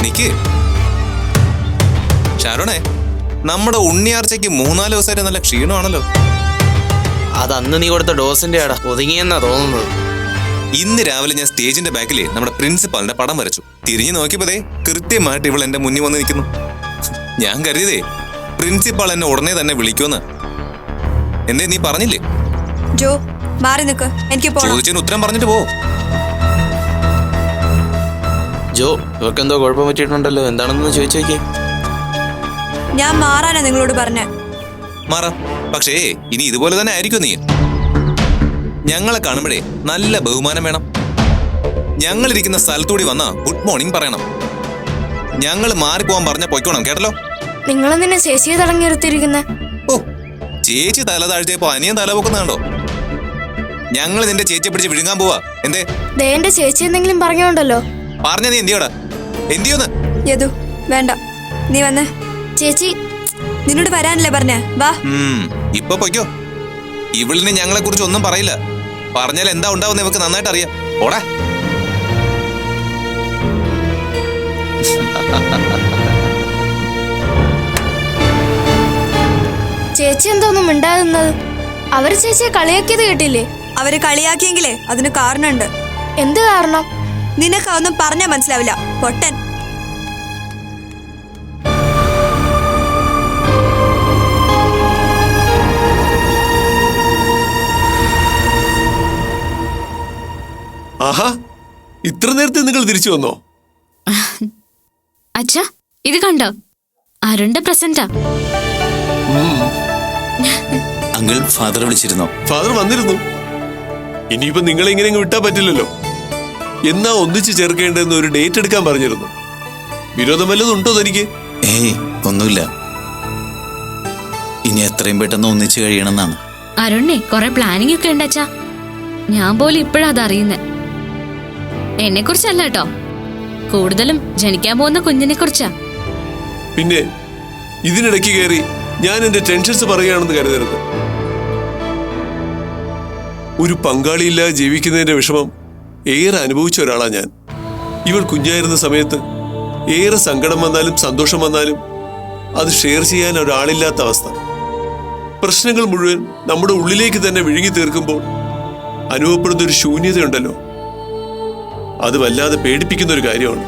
നിക്ക് ഷാരോണേ, നമ്മുടെ ഉണ്ണിയാർച്ചയ്ക്ക് 3-4 ദിവസമായിട്ട് നല്ല ക്ഷീണമാണല്ലോ. അതന്ന് നീ കൊടുത്ത ഡോസിന്റെ ആടാ ഒതുങ്ങിയെന്നാ തോന്നുന്നത്. ഇന്ന് രാവിലെ ഞാൻ സ്റ്റേജിന്റെ ബാക്കിൽ നമ്മുടെ പ്രിൻസിപ്പാളിന്റെ പടം വരച്ചു. തിരിഞ്ഞു നോക്കിയപ്പോഴേ കൃത്യമായിട്ട് ഇവൾ എന്റെ മുന്നിൽ വന്ന് നിൽക്കുന്നു. ഞാൻ കരുതിയതേ പ്രിൻസിപ്പാൾ എന്നെ ഉടനെ തന്നെ വിളിക്കുമെന്ന്. എന്തേ നീ പറഞ്ഞില്ലേ? ജോ മാറി നിൽക്ക്, എനിക്ക് ചോദിച്ചതിന് ഉത്തരം പറഞ്ഞിട്ട് പോ. ജോ, ഇവർക്കെന്തോ കുഴപ്പം പറ്റിയിട്ടുണ്ടല്ലോ, എന്താണെന്ന് ചോദിച്ചു നോക്കിയേ. ഞാൻ മാറാനാ നിങ്ങളോട് പറഞ്ഞേ. മാറാം, പക്ഷേ ഇനി ഇതുപോലെ തന്നെ ആയിരിക്കും നീ. ഞങ്ങളെ കാണുമ്പോഴേ നല്ല ബഹുമാനം വേണം. ഞങ്ങളിരിക്കുന്ന സ്ഥലത്തൂടി വന്നാ ഗുഡ് മോർണിംഗ് പറയണം. ഞങ്ങൾ മാറിപ്പോവാൻ പറഞ്ഞ പൊയ്ക്കോണം, കേട്ടല്ലോ. നിങ്ങളെന്തിനാ ചേച്ചിയെ തടങ്ങി നിർത്തിയിരിക്കുന്നെ? ഓ, ചേച്ചി തല താഴ്ത്തിയപ്പോ അനിയൻ തല പൊക്കുന്നുണ്ടോ? ഞങ്ങൾ നിന്റെ ചേച്ചിയെ പിടിച്ച് വിഴുങ്ങാൻ പോവാ. എന്തേ എന്റെ ചേച്ചി എന്തെങ്കിലും പറഞ്ഞോണ്ടല്ലോ. പറഞ്ഞ നീ എന്തിയോടാ? എന്തിയോന്ന്? യദു വേണ്ട, നീ വന്നേ. ചേച്ചി നിന്നോട് വരാനല്ലേ പറഞ്ഞേ, വാ. ഇപ്പൊ പൊയ്ക്കോ. ഇവളിന് ഞങ്ങളെ കുറിച്ച് ഒന്നും പറയില്ല. പറഞ്ഞാൽ എന്താ ഉണ്ടാവും ഇവക്ക് നന്നായിട്ട് അറിയാം. ഓടാ. ചേച്ചി എന്തോന്നും മിണ്ടാകുന്നത്? അവര് ചേച്ചിയെ കളിയാക്കിയത് കേട്ടില്ലേ? അവര് കളിയാക്കിയെങ്കിലേ അതിന് കാരണമുണ്ട്. എന്ത് കാരണം? നിനക്ക് ഒന്നും പറഞ്ഞാൽ മനസ്സിലാവില്ല, പൊട്ടൻ. ആഹാ, ഇത്ര നേരത്തെ നിങ്ങൾ തിരിച്ചു വന്നോ? അച്ഛാ, ഇത് കണ്ടോ? അരുണിന്റെ പ്രസന്റാ. അങ്കിൾ ഫാദർ വിളിച്ചിരുന്നോ? ഫാദർ വന്നിരുന്നു. ഇനിയിപ്പോ നിങ്ങളെ ഇങ്ങനെ വിട്ടാൻ പറ്റില്ലല്ലോ. എന്നാ ഒന്നിച്ച് ചേർക്കേണ്ടെന്ന് ഒരു ഡേറ്റ് എടുക്കാൻ പറഞ്ഞിരുന്നു. വിരോധം വല്ലതും ഉണ്ടോ തനിക്ക്? ഏയ്, ഒന്നുമില്ല. ഇനി എത്രയും പെട്ടെന്ന് ഒന്നിച്ച് കഴിയണമെന്നാണ്. അരുണിനെ കുറെ പ്ലാനിങ് ഒക്കെ ഉണ്ട് അച്ഛാ. ഞാൻ പോലും ഇപ്പോഴാ അതറിയുന്നേ. എന്നെ കുറിച്ചല്ല കേട്ടോ, കൂടുതലും ജനിക്കാൻ പോകുന്ന കുഞ്ഞിനെ കുറിച്ചാ. പിന്നെ ഇതിനിടയ്ക്ക് കയറി ഞാൻ എന്റെ ടെൻഷൻസ് പറയുകയാണെന്ന് കരുതരുത്. ഒരു പങ്കാളിയില്ലാതെ ജീവിക്കുന്നതിന്റെ വിഷമം ഏറെ അനുഭവിച്ച ഒരാളാ ഞാൻ. ഇവൾ കുഞ്ഞായിരുന്ന സമയത്ത് ഏറെ സങ്കടം വന്നാലും സന്തോഷം വന്നാലും അത് ഷെയർ ചെയ്യാൻ ഒരാളില്ലാത്ത അവസ്ഥ. പ്രശ്നങ്ങൾ മുഴുവൻ നമ്മുടെ ഉള്ളിലേക്ക് തന്നെ വിഴുങ്ങി തീർക്കുമ്പോൾ അനുഭവപ്പെടുന്ന ഒരു ശൂന്യതയുണ്ടല്ലോ, അത് വല്ലാതെ പേടിപ്പിക്കുന്ന ഒരു കാര്യമാണ്.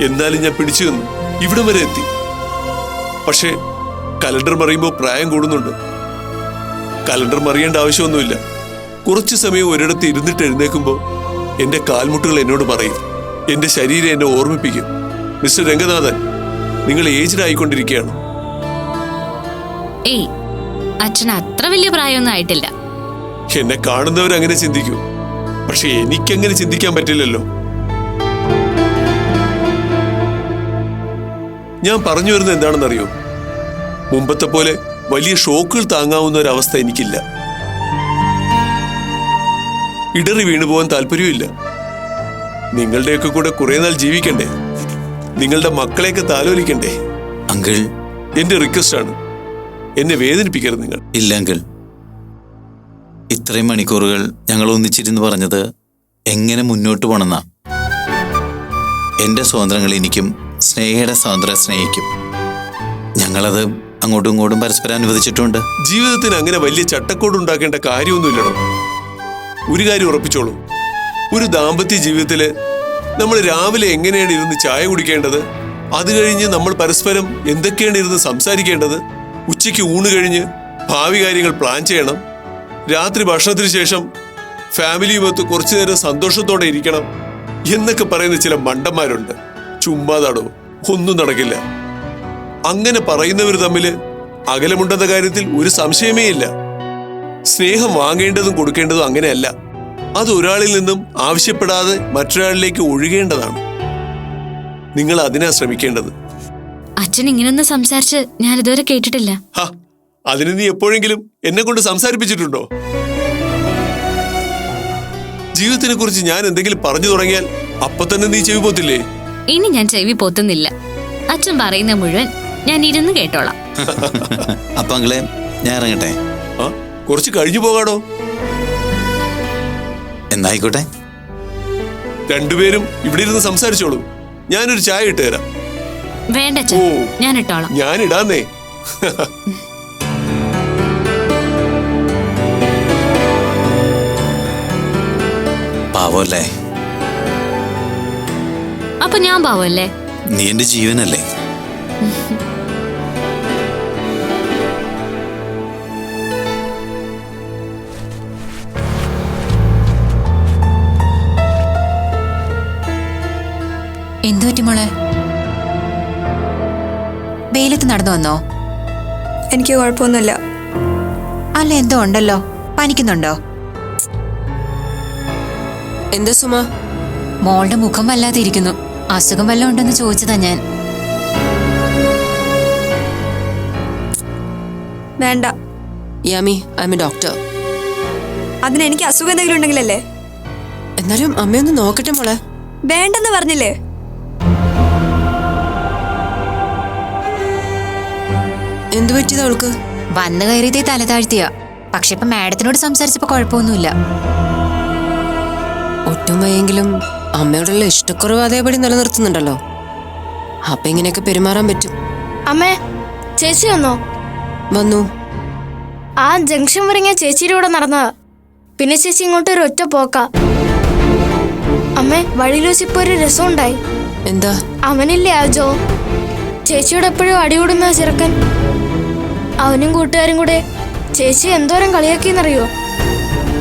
എന്നാലും ഞാൻ പിടിച്ചു നിന്നു, ഇവിടം വരെ എത്തി. പക്ഷേ കലണ്ടർ മറിയുമ്പോൾ പ്രായം കൂടുന്നുണ്ട്. കലണ്ടർ മറിയേണ്ട ആവശ്യമൊന്നുമില്ല. കുറച്ചു സമയം ഒരിടത്ത് ഇരുന്നിട്ട് എഴുന്നേൽക്കുമ്പോൾ എന്റെ കാൽമുട്ടുകൾ എന്നോട് പറയും, എന്റെ ശരീരം എന്നെ ഓർമ്മിപ്പിക്കും, മിസ്റ്റർ രംഗനാഥൻ, നിങ്ങൾ ഏജ്ഡ് ആയിക്കൊണ്ടിരിക്കുകയാണ്. ഏയ്, അച്ഛന് അത്ര വലിയ പ്രായമൊന്നും ആയിട്ടില്ല. എന്നെ കാണുന്നവരങ്ങനെ ചിന്തിക്കൂ, പക്ഷെ എനിക്കങ്ങനെ ചിന്തിക്കാൻ പറ്റില്ലല്ലോ. ഞാൻ പറഞ്ഞു വരുന്നത് എന്താണെന്നറിയോ? മുമ്പത്തെ പോലെ വലിയ ഷോക്കുകൾ താങ്ങാവുന്ന ഒരവസ്ഥ എനിക്കില്ല. ഇടറി വീണുപോകാൻ താല്പര്യമില്ല. നിങ്ങളുടെയൊക്കെ കൂടെ കുറെ നാൾ ജീവിക്കണ്ടേ? നിങ്ങളുടെ മക്കളെയൊക്കെ താലോലിക്കണ്ടേ? അങ്കിൾ, എന്റെ റിക്വസ്റ്റ് ആണ്, എന്നെ വേദനിപ്പിക്കരുത് നിങ്ങൾ. ഇല്ല അങ്കിൾ, ഇത്രയും മണിക്കൂറുകൾ ഞങ്ങൾ ഒന്നിച്ചിരുന്ന് പറഞ്ഞത് എങ്ങനെ മുന്നോട്ട് പോണെന്നാ. എന്റെ സ്വാതന്ത്ര്യങ്ങൾ എനിക്കും സ്നേഹയുടെ സ്വാതന്ത്ര്യം സ്നേഹിക്കും. ഞങ്ങളത് അങ്ങോട്ടും ഇങ്ങോട്ടും പരസ്പരം അനുവദിച്ചിട്ടുണ്ട്. ജീവിതത്തിന് അങ്ങനെ വലിയ ചട്ടക്കൂട് ഉണ്ടാക്കേണ്ട കാര്യമൊന്നുമില്ലടോ. ഒരു കാര്യം ഉറപ്പിച്ചോളൂ, ഒരു ദാമ്പത്യ ജീവിതത്തില് നമ്മൾ രാവിലെ എങ്ങനെയാണ് ഇരുന്ന് ചായ കുടിക്കേണ്ടത്, അത് കഴിഞ്ഞ് നമ്മൾ പരസ്പരം എന്തൊക്കെയാണ് ഇരുന്ന് സംസാരിക്കേണ്ടത്, ഉച്ചയ്ക്ക് ഊണ് കഴിഞ്ഞ് ഭാവി കാര്യങ്ങൾ പ്ലാൻ ചെയ്യണം, രാത്രി ഭക്ഷണത്തിന് ശേഷം ഫാമിലിയുമൊത്ത് കുറച്ചു നേരം സന്തോഷത്തോടെ ഇരിക്കണം എന്നൊക്കെ പറയുന്ന ചില മണ്ടന്മാരുണ്ട്. ചുമ്മാതാടോ, ഒന്നും നടക്കില്ല. അങ്ങനെ പറയുന്നവർ തമ്മിൽ അകലമുണ്ടെന്ന കാര്യത്തിൽ ഒരു സംശയമേ ഇല്ല. സ്നേഹം വാങ്ങേണ്ടതും കൊടുക്കേണ്ടതും അങ്ങനെയല്ല. അത് ഒരാളിൽ നിന്നും ആവശ്യപ്പെടാതെ മറ്റൊരാളിലേക്ക് ഒഴുകേണ്ടതാണ്. നിങ്ങൾ അതിനാ ശ്രമിക്കേണ്ടത്. അച്ഛൻ ഇങ്ങനൊന്നും സംസാരിച്ച് ഞാൻ ഇതുവരെ കേട്ടിട്ടില്ല. അതിന് നീ എപ്പോഴെങ്കിലും എന്നെ കൊണ്ട് സംസാരിപ്പിച്ചിട്ടുണ്ടോ? ജീവിതത്തിനെ കുറിച്ച് ഞാൻ എന്തെങ്കിലും പറഞ്ഞു തുടങ്ങിയാൽ അപ്പൊ തന്നെ നീ ചെവി പോത്തില്ലേ? ഇനി ഞാൻ ചെവി പോത്തുന്നില്ല. അച്ഛൻ പറയുന്ന മുഴുവൻ ഞാൻ ഇരുന്ന് കേട്ടോളാം. അപ്പൊ അങ്കിളെ, ഞാൻ ഇറങ്ങട്ടെ? കുറച്ച് കഴിഞ്ഞു പോകാടോ. എന്നായിക്കോട്ടെ. രണ്ടുപേരും ഇവിടെ ഇരുന്ന് സംസാരിച്ചോളൂ, ഞാനൊരു ചായ ഇട്ട് തരാം. വേണ്ട അച്ഛാ, ഓ. ഞാൻ ഇട്ടോളാം. ഞാനിടാന്നേ. പാവല്ലേ, അപ്പൊ ഞാൻ പാവല്ലേ? നീ എന്റെ ജീവനല്ലേ. എന്തു പറ്റി മോളെ? വെയിലത്ത് നടന്നു വന്നോ? എനിക്ക് കുഴപ്പമൊന്നുമില്ല. അല്ല, എന്തോ ഉണ്ടല്ലോ. പനിക്കുന്നുണ്ടോ? എന്താ സുമ? മോളുടെ മുഖം വല്ലാതെ ഇരിക്കുന്നു. അസുഖം വല്ലതും ഉണ്ടെന്ന് ചോദിച്ചതാ ഞാൻ. വേണ്ട. Yami, I M A doctor. അതിന് എനിക്ക് അസുഖം എന്തെങ്കിലും ഉണ്ടെങ്കിലല്ലേ? എന്നാലും അമ്മയൊന്ന് നോക്കട്ടെ മോളെ. വേണ്ടെന്ന് പറഞ്ഞില്ലേ? എന്തു പറ്റിയത് അവൾക്ക്? വന്നു കയറിയതേ തല താഴ്ത്തിയ. പക്ഷെ ഇപ്പൊ മാഡത്തിനോട് സംസാരിച്ചപ്പോ കുഴപ്പമൊന്നുമില്ല. ഒട്ടും വയ്യെങ്കിലും അമ്മയോടുള്ള ഇഷ്ടക്കുറവ് അതേപടി നിലനിർത്തുന്നുണ്ടല്ലോ. അപ്പൊ ഇങ്ങനെയൊക്കെ പെരുമാറാൻ പറ്റും. അമ്മേ, ചേച്ചി വന്നോ? വന്നു. ആ ജംഗ്ഷൻ വരെ ഞാൻ ചേച്ചിയുടെ കൂടെ നടന്നതാ. പിന്നെ ചേച്ചി ഇങ്ങോട്ട് ഒരു ഒറ്റ പോക്കാ. അമ്മേ, വഴിയിൽ വെച്ച് ഇപ്പൊ ഒരു രസമുണ്ടായി. എന്താ? അവനില്ലേ ആ ജോ, ചേച്ചിയോട് എപ്പോഴും അടികൂടുന്ന ചെറുക്കൻ. അവനും കൂട്ടുകാരും കൂടെ ചേച്ചി എന്തോരം കളിയാക്കിയെന്നറിയോ?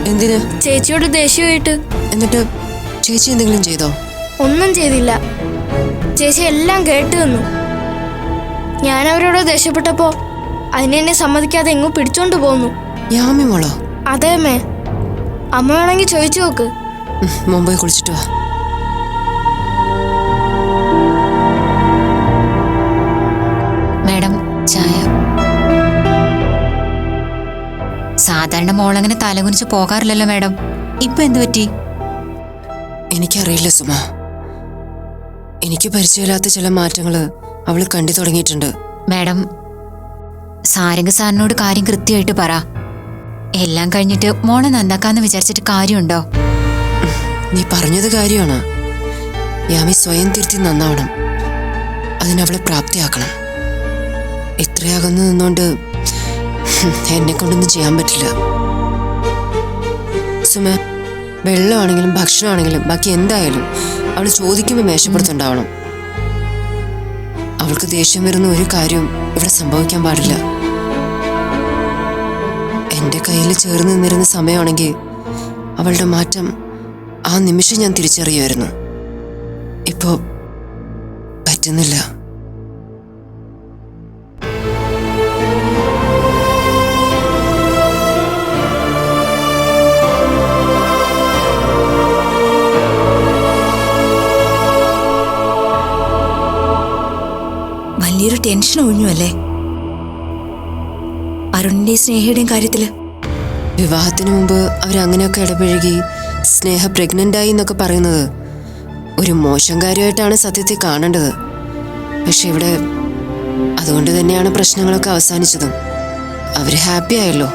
എന്തിന്? ചേച്ചിയോട് ദേഷ്യമായിട്ട്. എന്നിട്ട് ചേച്ചി എന്തെങ്കിലും ചെയ്തോ? ഒന്നും ചെയ്തില്ല. ചേച്ചി എല്ലാം കേട്ടു തന്നു. ഞാൻ അവരോട് ദേഷ്യപ്പെട്ടപ്പോ അതിനെന്നെ സമ്മതിക്കാതെ എങ്ങും പിടിച്ചോണ്ട് പോന്നു. യാമി മോളോ? അതെ അമ്മേ. അമ്മ വേണമെങ്കിൽ ചോദിച്ചു നോക്ക്. മുംബൈ കുളിച്ചിട്ട് വാ. മാഡം, ചായ. സാധാരണ മോളങ്ങനെ തലകുനിച്ച് പോകാറില്ലല്ലോ മാഡം. ഇപ്പൊ എന്തു പറ്റി? എനിക്കറിയില്ല സുമ. എനിക്ക് പരിചയമില്ലാത്ത ചില മാറ്റങ്ങള് അവള് കണ്ടു തുടങ്ങിയിട്ടുണ്ട്. മാഡം, സാരംഗ് സാറിനോട് കാര്യം കൃത്യമായിട്ട് പറ. എല്ലാം കഴിഞ്ഞിട്ട് മോളെ നന്നാക്കാന്ന് വിചാരിച്ചിട്ട് കാര്യമുണ്ടോ? നീ പറഞ്ഞത് കാര്യമാണ്. യാമി സ്വയം തിരുത്തി നന്നാവണം. അതിനവളെ പ്രാപ്തിയാക്കണം. ഇത്രയകന്നു നിന്നോണ്ട് എന്നെ കൊണ്ടൊന്നും ചെയ്യാൻ പറ്റില്ല. സുമ, വെള്ളമാണെങ്കിലും ഭക്ഷണമാണെങ്കിലും ബാക്കി എന്തായാലും അവള് ചോദിക്കുമ്പോൾ മേശപ്പുറത്തുണ്ടാവണം. അവൾക്ക് ദേഷ്യം വരുന്ന ഒരു കാര്യവും ഇവിടെ സംഭവിക്കാൻ പാടില്ല. എന്റെ കയ്യിൽ ചേർന്ന് നിന്നിരുന്ന സമയമാണെങ്കിൽ അവളുടെ മാറ്റം ആ നിമിഷം ഞാൻ തിരിച്ചറിയുമായിരുന്നു. ഇപ്പോ പറ്റുന്നില്ല. വലിയൊരു ടെൻഷൻ ഒഴിഞ്ഞു അല്ലേ അരുണിന്റെയും സ്നേഹയുടെയും കാര്യത്തില്? വിവാഹത്തിന് മുമ്പ് അവരങ്ങനെയൊക്കെ ഇടപഴകി സ്നേഹ പ്രഗ്നന്റ് ആയി എന്നൊക്കെ പറയുന്നത് ഒരു മോശം കാര്യമായിട്ടാണ് സത്യത്തിൽ കാണേണ്ടത്. പക്ഷെ ഇവിടെ അതുകൊണ്ട് തന്നെയാണ് പ്രശ്നങ്ങളൊക്കെ അവസാനിച്ചതും. അവര് ഹാപ്പി ആയല്ലോ,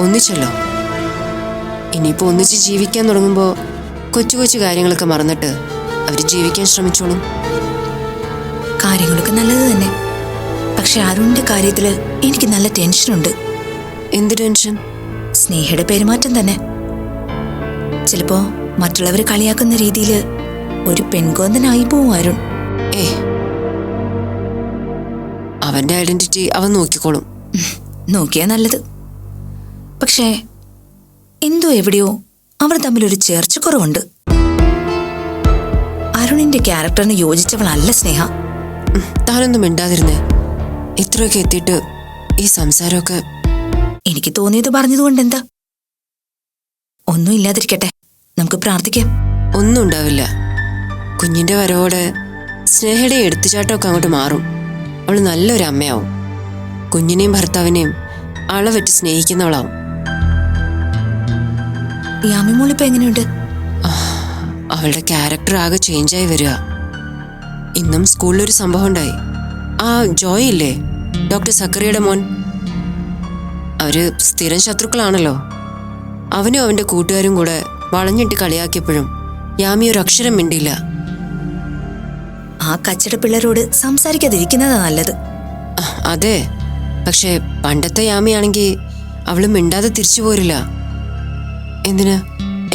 ഒന്നിച്ചല്ലോ. ഇനിയിപ്പോ ഒന്നിച്ച് ജീവിക്കാൻ തുടങ്ങുമ്പോൾ കൊച്ചു കൊച്ചു കാര്യങ്ങളൊക്കെ മറന്നിട്ട് അവര് ജീവിക്കാൻ ശ്രമിച്ചോളും. കാര്യങ്ങളൊക്കെ നല്ലത് തന്നെ. പക്ഷെ അരുണിന്റെ കാര്യത്തില് എനിക്ക് നല്ല ടെൻഷനുണ്ട്. എന്ത് ടെൻഷൻ? സ്നേഹയുടെ പെരുമാറ്റം തന്നെ. ചിലപ്പോ മറ്റുള്ളവരെ കളിയാക്കുന്ന രീതിയില് ഒരു പെൺകോന്തനായി പോവും അരുൺ. അവന്റെ ഐഡന്റിറ്റി അവൻ നോക്കിക്കോളും. നോക്കിയാ നല്ലത്. പക്ഷേ എന്തോ എവിടെയോ അവർ തമ്മിലൊരു ചേർച്ചക്കുറവുണ്ട്. അരുണിന്റെ ക്യാരക്ടറിന് യോജിച്ചവളല്ല സ്നേഹ. താനൊന്നും മിണ്ടാതിരുന്നേ. ഇത്രയൊക്കെ എത്തിയിട്ട് ഈ സംസാരമൊക്കെ. എനിക്ക് തോന്നിയത് പറഞ്ഞതുകൊണ്ട് എന്താ? ഒന്നും ഇല്ലാതിരിക്കട്ടെ, നമുക്ക് പ്രാർത്ഥിക്കാം. ഒന്നും ഉണ്ടാവില്ല. കുഞ്ഞിന്റെ വരവോടെ സ്നേഹയുടെ എടുത്തുചാട്ടമൊക്കെ അങ്ങോട്ട് മാറും. അവള് നല്ലൊരു അമ്മയാവും. കുഞ്ഞിനെയും ഭർത്താവിനെയും അളവെറ്റ് സ്നേഹിക്കുന്നവളാവും. യാമിമോളിപ്പോ എങ്ങനെയുണ്ട്? അവളുടെ ക്യാരക്ടർ ആകെ ചേഞ്ചായി വരിക. ഇന്നും സ്കൂളിലൊരു സംഭവം ഉണ്ടായി. ആ ജോയ് ഇല്ലേ, ഡോക്ടർ സക്കറിയുടെ മോൻ. അവര് സ്ഥിരം ശത്രുക്കളാണല്ലോ. അവനും അവന്റെ കൂട്ടുകാരും കൂടെ വളഞ്ഞിട്ട് കളിയാക്കിയപ്പോഴും യാമി ഒരു അക്ഷരം മിണ്ടില്ല. ആ കച്ചട പിള്ളേരോട് സംസാരിക്കാതിരിക്കുന്നതാ നല്ലത്. അതെ, പക്ഷെ പണ്ടത്തെ യാമിയാണെങ്കിൽ അവള് മിണ്ടാതെ തിരിച്ചു പോരില്ല. എന്തിന്?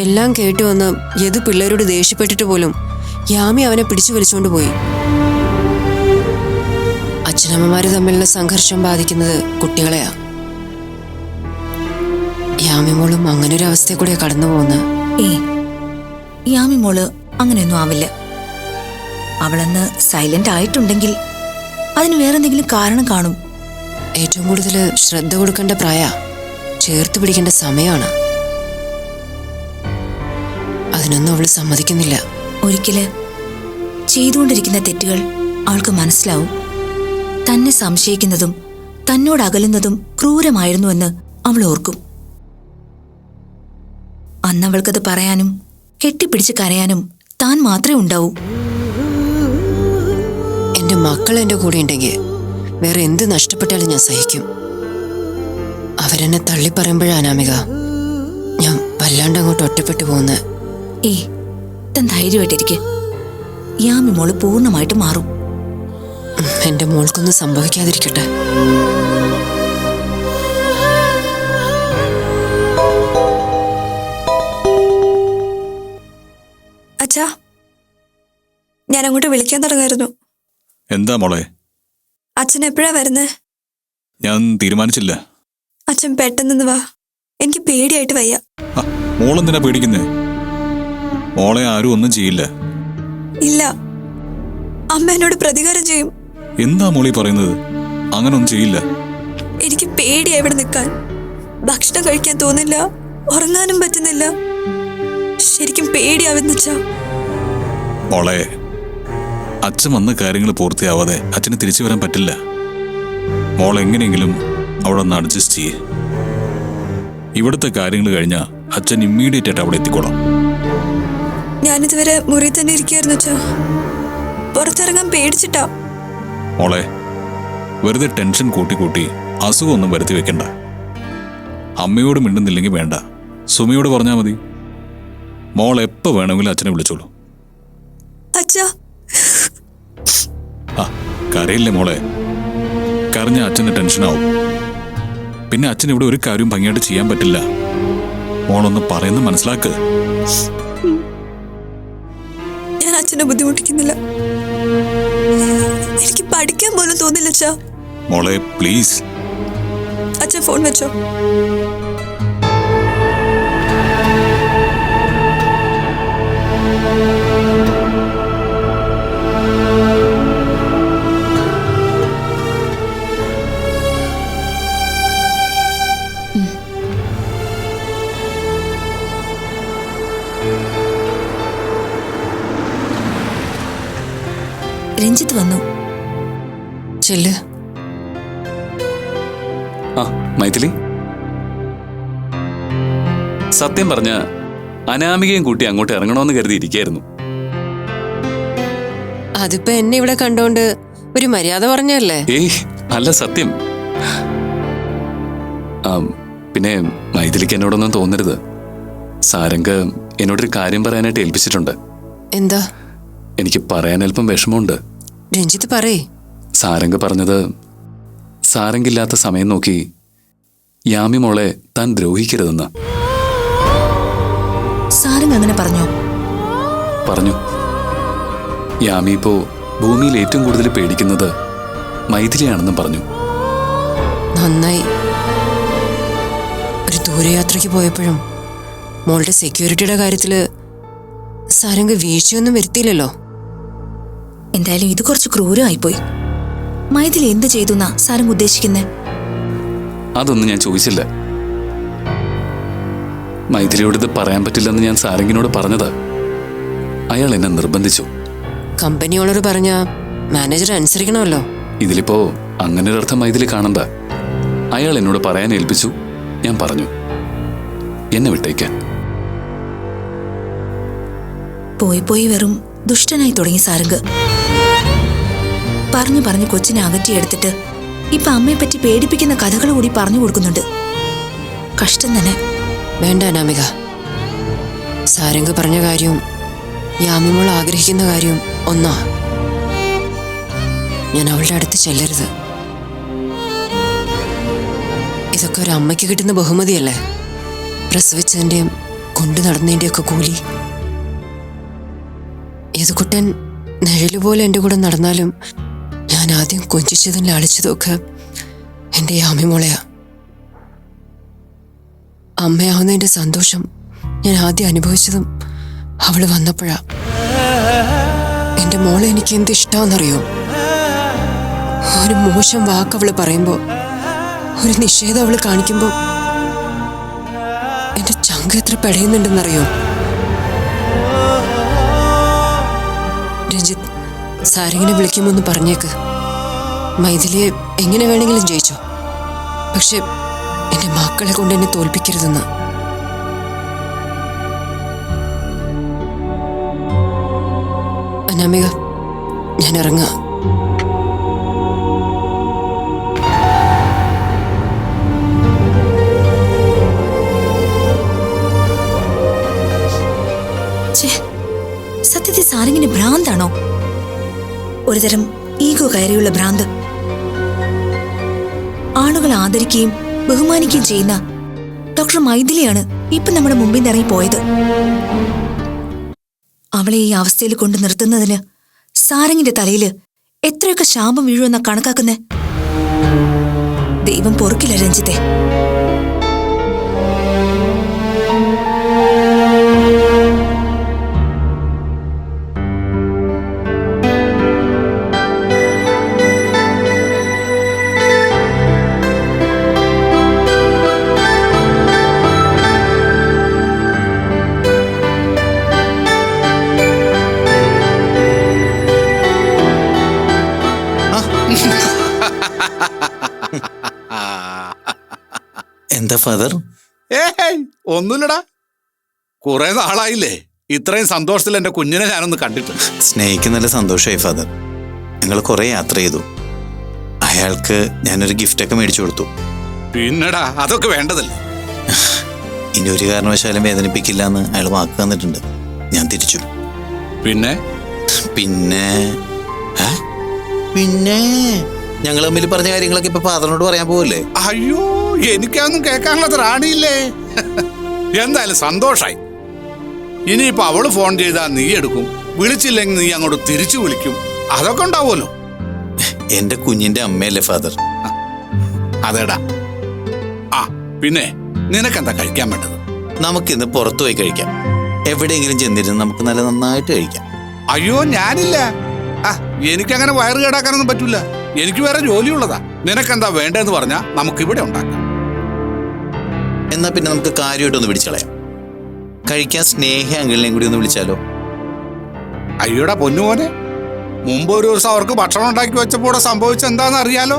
എല്ലാം കേട്ടു വന്ന് യദു പിള്ളേരോട് ദേഷ്യപ്പെട്ടിട്ട് പോലും യാമി അവനെ പിടിച്ചു വലിച്ചുകൊണ്ട് പോയി. അച്ഛനമ്മമാര് തമ്മിലുള്ള സംഘർഷം ബാധിക്കുന്നത് കുട്ടികളെയാ. യാമി മോളും അങ്ങനെ ഒരു അവസ്ഥയെ കൂടെ കടന്നു പോകുന്നത്. യാമി മോള് അങ്ങനെയൊന്നും ആവില്ല. അവളന്ന് സൈലന്റ് ആയിട്ടുണ്ടെങ്കിൽ അതിന് വേറെന്തെങ്കിലും കാരണം കാണും. ഏറ്റവും കൂടുതൽ ശ്രദ്ധ കൊടുക്കേണ്ട പ്രായ, ചേർത്ത് പിടിക്കേണ്ട സമയമാണ്. അതിനൊന്നും അവള് സമ്മതിക്കുന്നില്ല. ഒരിക്കല് ചെയ്തുകൊണ്ടിരിക്കുന്ന തെറ്റുകൾ അവൾക്ക് മനസ്സിലാവും. തന്നെ സംശയിക്കുന്നതും തന്നോട് അകലുന്നതും ക്രൂരമായിരുന്നുവെന്ന് അവൾ ഓർക്കും. അന്നവൾക്കത് പറയാനും കെട്ടിപ്പിടിച്ച് കരയാനും താൻ മാത്രമേ ഉണ്ടാവൂ. എന്റെ മക്കൾ എന്റെ കൂടെ ഉണ്ടെങ്കിൽ വേറെ എന്ത് നഷ്ടപ്പെട്ടാലും ഞാൻ സഹിക്കും. അവരെന്നെ തള്ളി പറയുമ്പോഴാ അനാമിക ഞാൻ വല്ലാണ്ട് അങ്ങോട്ട് ഒറ്റപ്പെട്ടു പോകുന്നത്. താൻ ധൈര്യമായിട്ടിരിക്കെ. യാമി മോള് പൂർണ്ണമായിട്ട് മാറും. എന്റെ മോൾക്കൊന്നും സംഭവിക്കാതിരിക്കട്ടെ. അച്ഛാ, ഞാൻ അങ്ങോട്ട് വിളിക്കാൻ തുടങ്ങായിരുന്നു. എന്താ മോളെ? അച്ഛൻ എപ്പോഴാ വരുന്നേ? ഞാൻ തീരുമാനിച്ചില്ല. അച്ഛൻ പെട്ടെന്ന് വാ, എനിക്ക് പേടിയായിട്ട് വയ്യ. മോളെന്തിനാ പേടിക്കുന്നേ? മോളെ ആരും ഒന്നും ചെയ്യില്ല. ഇല്ല, അമ്മ എന്നോട് പ്രതികാരം ചെയ്യും. എന്താ മോളി പറയുന്നത്? അങ്ങനൊന്നും ചെയ്യില്ല. എനിക്ക് പേടിയാ ഇവിടെ നിൽക്കാൻ. ഭക്ഷണം കഴിക്കാൻ തോന്നില്ല, ഉറങ്ങാനും പറ്റുന്നില്ല. ശരിക്കും പേടിയാവുന്നച്ചാ. മോളെ, അച്ഛൻ വന്ന കാര്യങ്ങൾ പൂർത്തിയാവാതെ അച്ഛന് തിരിച്ചു വരാൻ പറ്റില്ല. മോൾ എങ്ങനെയെങ്കിലും അവിടെ ഒന്ന് അഡ്ജസ്റ്റ് ചെയ്യേ. ഇവിടുത്തെ കാര്യങ്ങൾ കഴിഞ്ഞാൽ അച്ഛൻ ഇമ്മീഡിയറ്റ് ആയിട്ട് അവിടെ എത്തിക്കോളാം. ഞാനിതുവരെ മുറി തന്നെ ഇരിക്കുകയായിരുന്നു അച്ഛാ. പുറത്തിറങ്ങാൻ പേടിച്ചിട്ടാ. മോളെ, വെറുതെ ടെൻഷൻ കൂട്ടി അസുഖമൊന്നും വരുത്തി വെക്കണ്ട. അമ്മയോട് മിണ്ടുന്നില്ലെങ്കിൽ വേണ്ട, സുമിയോട് പറഞ്ഞാൽ മതി. മോൾ എപ്പോ വേണമെങ്കിലും അച്ഛനെ വിളിച്ചോളൂ. അച്ഛാ, കരയില്ലേ മോളെ? കരഞ്ഞ അച്ഛന് ടെൻഷനാവും. പിന്നെ അച്ഛൻ ഇവിടെ ഒരു കാര്യവും ഭംഗിയായിട്ട് ചെയ്യാൻ പറ്റില്ല. മോളൊന്ന് പറയുന്നത് മനസ്സിലാക്ക്. ഞാൻ അച്ഛനെ ബുദ്ധിമുട്ടിക്കുന്നില്ല. എനിക്ക് പഠിക്കാൻ പോലും തോന്നില്ല അച്ഛാ. മോളെ പ്ലീസ്. അച്ഛൻ ഫോൺ വെച്ചോ. രഞ്ജിത്ത് വന്നു. ചെല്ല്. മൈഥിലി, സത്യം പറഞ്ഞ അനാമികയും കൂട്ടി അങ്ങോട്ട് ഇറങ്ങണമെന്ന് കരുതിയിരിക്കായിരുന്നു. അതിപ്പോ എന്നെ ഇവിടെ കണ്ടോണ്ട് ഒരു മര്യാദ പറഞ്ഞല്ലേ? അല്ല, സത്യം. പിന്നെ മൈഥിലിക്ക് എന്നോടൊന്നും തോന്നരുത്. സാരംഗ് എന്നോടൊരു കാര്യം പറയാനായിട്ട് ഏൽപ്പിച്ചിട്ടുണ്ട്. എന്താ? എനിക്ക് പറയാൻ അല്പം വിഷമമുണ്ട്. രഞ്ജിത്ത് പറയേ. സാരംഗ് പറഞ്ഞത്, സാരംഗില്ലാത്ത സമയം നോക്കി യാമി മോളെ താൻ ദ്രോഹിക്കരുതെന്ന്. സാരംഗ് അങ്ങനെ പറഞ്ഞോ? പറഞ്ഞു. യാമി ഇപ്പോ ഭൂമിയിൽ ഏറ്റവും കൂടുതൽ പേടിക്കുന്നത് മൈഥിലിയാണെന്നും പറഞ്ഞു. നന്നായി. ഒരു ദൂരയാത്രയ്ക്ക് പോയപ്പോഴും മോളുടെ സെക്യൂരിറ്റിയുടെ കാര്യത്തില് സാരംഗ് വീഴ്ചയൊന്നും വരുത്തിയില്ലല്ലോ. എന്തായാലും ഇത് കുറച്ച് ക്രൂരമായിപ്പോയി. മൈഥിലി എന്ത് ചെയ്തു എന്നാ സാരംഗ് ഉദ്ദേശിക്കുന്നേ? അതൊന്നും ഞാൻ ചോദിച്ചില്ല. മൈഥിലിയോട് ഇത് പറയാൻ പറ്റില്ലെന്ന് ഞാൻ സാരംഗിനോട് പറഞ്ഞത്. അയാൾ എന്നെ നിർബന്ധിച്ചു. കമ്പനി ഓണർ പറഞ്ഞ മാനേജർ അനുസരിക്കണമല്ലോ. ഇതിലിപ്പോ അങ്ങനെ ഒരർത്ഥം മൈഥിലി കാണണ്ട. അയാൾ എന്നോട് പറയാൻ ഏൽപ്പിച്ചു, ഞാൻ പറഞ്ഞു. എന്നെ വിട്ടേക്കാൻ. പോയി വെറും ദുഷ്ടനായി തുടങ്ങി സാരംഗ്. പറഞ്ഞു കൊച്ചിനെ അകറ്റിയെടുത്തിട്ട് ഇപ്പൊ അമ്മയെ പറ്റി പേടിപ്പിക്കുന്ന കഥകൾ കൂടി പറഞ്ഞു കൊടുക്കുന്നുണ്ട്. കഷ്ടം തന്നെ. വേണ്ട അനാമിക. സാരംഗ് പറഞ്ഞ കാര്യവും യാമിമോൾ ആഗ്രഹിക്കുന്ന കാര്യവും ഒന്നാ. ഞാൻ അവളുടെ അടുത്ത് ചെല്ലരുത്. ഇതൊക്കെ ഒരു അമ്മയ്ക്ക് കിട്ടുന്ന ബഹുമതിയല്ലേ? പ്രസവിച്ചതിൻ്റെയും കൊണ്ടു നടന്നതിൻ്റെയും ഒക്കെ കൂലി. യദുകുട്ടൻ നിഴലുപോലെ എൻ്റെ കൂടെ നടന്നാലും ഞാൻ ആദ്യം കൊഞ്ചിച്ചതും ലാളിച്ചതും ഒക്കെ എൻ്റെ യാമിമോളെയാ. അമ്മയാവുന്നതിൻ്റെ സന്തോഷം ഞാൻ ആദ്യം അനുഭവിച്ചതും അവള് വന്നപ്പോഴാ. എൻ്റെ മോളെ എനിക്ക് എന്ത് ഇഷ്ടമാണെന്നറിയോ? ഒരു മോശം വാക്ക് അവള് പറയുമ്പോ, ഒരു നിഷേധം അവള് കാണിക്കുമ്പോ എന്റെ ചങ്ക് എത്ര പെടയുന്നുണ്ടെന്നറിയോ? രഞ്ജിത്ത്, സാരംഗിനെ വിളിക്കുമ്പോ ഒന്ന് പറഞ്ഞേക്ക്. മൈഥിലിയെ എങ്ങനെ വേണമെങ്കിലും ജയിച്ചോ, പക്ഷെ എന്റെ മക്കളെ കൊണ്ട് എന്നെ തോൽപ്പിക്കരുതെന്ന്. അനാമിക, ഞാൻ ഇറങ്ങാം. സത്യത്തിൽ സാരംഗിന് ഭ്രാന്താണോ? ഒരുതരം ഈഗോ കയറിയുള്ള ഭ്രാന്ത്. ആളുകൾ ആദരിക്കുകയും ബഹുമാനിക്കുകയും ചെയ്യുന്ന ഡോക്ടർ മൈഥിലിയാണ് ഇപ്പൊ നമ്മുടെ മുമ്പിൽ നിന്ന് ഇറങ്ങിപ്പോയത്. അവളെ ഈ അവസ്ഥയിൽ കൊണ്ട് നിർത്തുന്നതിന് സാരംഗിന്റെ തലയിൽ എത്രയൊക്കെ ശാപം വീഴുമെന്നാ കണക്കാക്കുന്നേ. ദൈവം പൊറുക്കില്ല രഞ്ജിത്തെ. എന്താ ഫാദർ? ഒന്നുമില്ലടാ, കുറെ നാളായില്ലേ ഇത്രയും സന്തോഷത്തിൽ എന്റെ കുഞ്ഞിനെ ഞാനൊന്ന് കണ്ടിട്ട്. സ്നേഹിക്കുന്നതിൽ സന്തോഷമായി ഫാദർ. ഞങ്ങൾ കുറെ യാത്ര ചെയ്തു. അയാൾക്ക് ഞാനൊരു ഗിഫ്റ്റൊക്കെ മേടിച്ചു കൊടുത്തു. പിന്നെടാ, അതൊക്കെ വേണ്ടതല്ലേ. ഇനി ഒരു കാരണവശാലും വേദനിപ്പിക്കില്ല എന്ന് അയാൾ വാക്ക് തന്നിട്ടുണ്ട്. ഞാൻ തിരിച്ചു. പിന്നെ പിന്നെ പിന്നെ ഞങ്ങൾ തമ്മിൽ പറഞ്ഞ കാര്യങ്ങളൊക്കെ ഇപ്പൊ ഫാദറിനോട് പറയാൻ പോവല്ലേ? അയ്യോ, എനിക്കൊന്നും കേൾക്കാനുള്ള റാണിയില്ലേ. എന്തായാലും സന്തോഷായി. ഇനിയിപ്പോ അവള് ഫോൺ ചെയ്താ നീ എടുക്കും, വിളിച്ചില്ലെങ്കിൽ നീ അങ്ങോട്ട് തിരിച്ചു വിളിക്കും. അതൊക്കെ ഉണ്ടാവുമല്ലോ. എന്റെ കുഞ്ഞിന്റെ അമ്മയല്ലേ ഫാദർ? അതേടാ. ആ പിന്നെ നിനക്കെന്താ കഴിക്കാൻ വേണ്ടത്? നമുക്കിന്ന് പുറത്തു പോയി കഴിക്കാം. എവിടെയെങ്കിലും ചെന്നിരുന്ന് നമുക്ക് നല്ല നന്നായിട്ട് കഴിക്കാം. അയ്യോ, ഞാനില്ല. എനിക്കങ്ങനെ വയറ് കേടാക്കാനൊന്നും പറ്റൂല. എനിക്ക് വേറെ ജോലിയുള്ളതാ. നിനക്കെന്താ വേണ്ടെന്ന് പറഞ്ഞാ നമുക്ക് ഇവിടെ ഉണ്ടാക്കാം. എന്നാ പിന്നെ നമുക്ക് കാര്യമായിട്ടൊന്ന് പിടിച്ചളയാം. കഴിക്കാൻ സ്നേഹ അങ്കിളിനെയും കൂടി ഒന്ന് വിളിച്ചാലോ? അയ്യോടാ പൊന്നുമോനെ, മുമ്പ് ഒരു ദിവസം അവർക്ക് ഭക്ഷണം ഉണ്ടാക്കി വെച്ചപ്പോൾ സംഭവിച്ച എന്താന്ന് അറിയാലോ.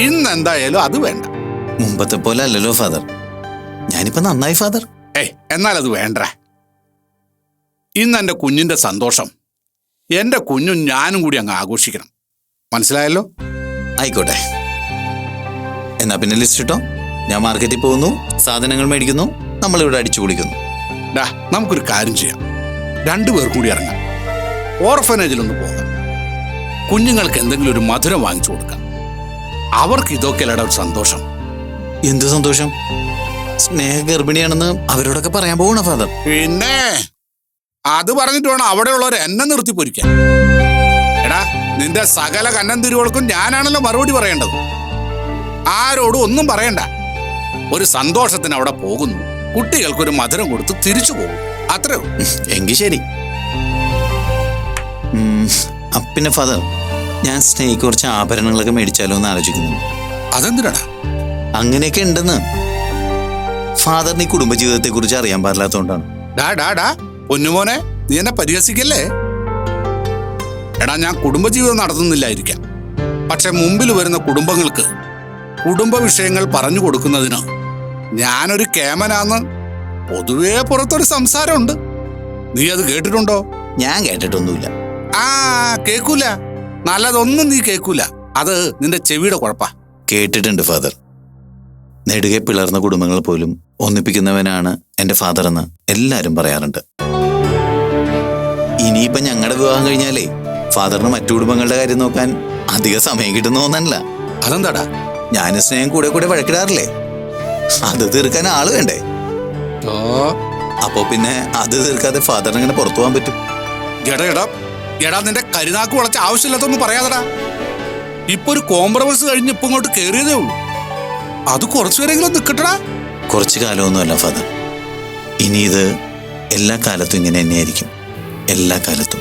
ഇന്ന് എന്തായാലും അത് വേണ്ട. മുമ്പത്തെ പോലെ അല്ലല്ലോ ഫാദർ. ഞാനിപ്പോ നന്നായി ഫാദർ. എന്നാലത് വേണ്ട. ഇന്ന് എന്റെ കുഞ്ഞിന്റെ സന്തോഷം എന്റെ കുഞ്ഞും ഞാനും കൂടി അങ്ങ് ആഘോഷിക്കണം. മനസ്സിലായല്ലോ? ആയിക്കോട്ടെ. എന്നാ പിന്നെ ലിസ്റ്റ് ഇട്ടോ. ഞാൻ മാർക്കറ്റിൽ പോകുന്നു, സാധനങ്ങൾ മേടിക്കുന്നു, നമ്മളിവിടെ അടിച്ചു കുളിക്കുന്നു. നമുക്കൊരു കാര്യം ചെയ്യാം. രണ്ടുപേർ കൂടി ഇറങ്ങാം. ഓർഫനേജിലൊന്ന് പോകാം. കുഞ്ഞുങ്ങൾക്ക് എന്തെങ്കിലും ഒരു മധുരം വാങ്ങിച്ചു കൊടുക്കാം. അവർക്ക് ഇതൊക്കെയല്ലട ഒരു സന്തോഷം. എന്ത് സന്തോഷം? സ്നേഹ ഗർഭിണിയാണെന്ന് അവരോടൊക്കെ പറയാൻ പോകണ ഫാദർ. പിന്നെ അത് പറഞ്ഞിട്ട് വേണം അവിടെയുള്ളവർ എന്നെ നിർത്തി പൊരിക്കാൻ. എടാ, നിന്റെ സകല കന്നം തിരുവോൾക്കും ഞാനാണല്ലോ മറുപടി പറയേണ്ടത്. ആരോടും ഒന്നും പറയണ്ട. ഒരു സന്തോഷത്തിന് അവിടെ പോകുന്നു, കുട്ടികൾക്കൊരു മധുരം കൊടുത്ത് തിരിച്ചു പോകും. അത്രേ ഉള്ളൂ. എങ്കിൽ ശരി. പിന്നെ ഫാദർ, ഞാൻ സ്നേഹിക്ക് കുറച്ച് ആഭരണങ്ങളൊക്കെ മേടിച്ചാലോ എന്ന് ആലോചിക്കുന്നു. അതെന്തിനാടാ? അങ്ങനെയൊക്കെ ഉണ്ടെന്ന്. ഫാദറിന് ഈ കുടുംബജീവിതത്തെ കുറിച്ച് അറിയാൻ പാടില്ലാത്തതുകൊണ്ടാണ്. പൊന്നുമോനെ, നീ എന്നെ പരിഹസിക്കല്ലേ? എടാ, ഞാൻ കുടുംബജീവിതം നടത്തുന്നില്ലായിരിക്കാം. പക്ഷെ മുമ്പിൽ വരുന്ന കുടുംബങ്ങൾക്ക് കുടുംബ വിഷയങ്ങൾ പറഞ്ഞു കൊടുക്കുന്നതിന് ഞാനൊരു കേമനാന്ന് പൊതുവേ പുറത്തൊരു സംസാരമുണ്ട്. നീ അത് കേട്ടിട്ടുണ്ടോ? ഞാൻ കേട്ടിട്ടൊന്നുമില്ല. കേൾക്കൂല. നല്ലതൊന്നും നീ കേൾക്കൂല. അത് നിന്റെ ചെവിയുടെ കുഴപ്പാ. കേട്ടിട്ടുണ്ട് ഫാദർ. നെടുകെ പിളർന്ന കുടുംബങ്ങൾ പോലും ഒന്നിപ്പിക്കുന്നവനാണ് എന്റെ ഫാദർ എന്ന് എല്ലാരും പറയാറുണ്ട്. ഇനിയിപ്പൊ ഞങ്ങളുടെ വിവാഹം കഴിഞ്ഞാലേ ഫാദറിന് മറ്റു കുടുംബങ്ങളുടെ കാര്യം നോക്കാൻ അധിക സമയം കിട്ടുന്ന തോന്നല്ല. അതെന്താടാ? ഞാൻ സ്നേഹം കൂടെ കൂടെ വഴക്കിടാറില്ലേ, അത് തീർക്കാൻ ആള് വേണ്ടേ? ഓ അപ്പോ പിന്നെ അത് തീർക്കാതെ ഫാദറിന് എങ്ങനെ പുറത്തു പോകാൻ പറ്റും? എടാ നിന്റെ കരുനാക്ക് വളച്ച ആവശ്യമില്ലാത്തൊന്നും പറയാതെടാ. ഇപ്പൊ ഒരു കോംപ്രമൈസ് കഴിഞ്ഞ് ഇപ്പൊ ഇങ്ങോട്ട് കേറിയതേ ഉള്ളൂ. അത് കുറച്ചുപേരെങ്കിലും നിൽക്കട്ടടാ. കുറച്ചു കാലമൊന്നുമല്ല ഫാദർ, ഇനി ഇത് എല്ലാ കാലത്തും ഇങ്ങനെ തന്നെയായിരിക്കും, എല്ലാ കാലത്തും.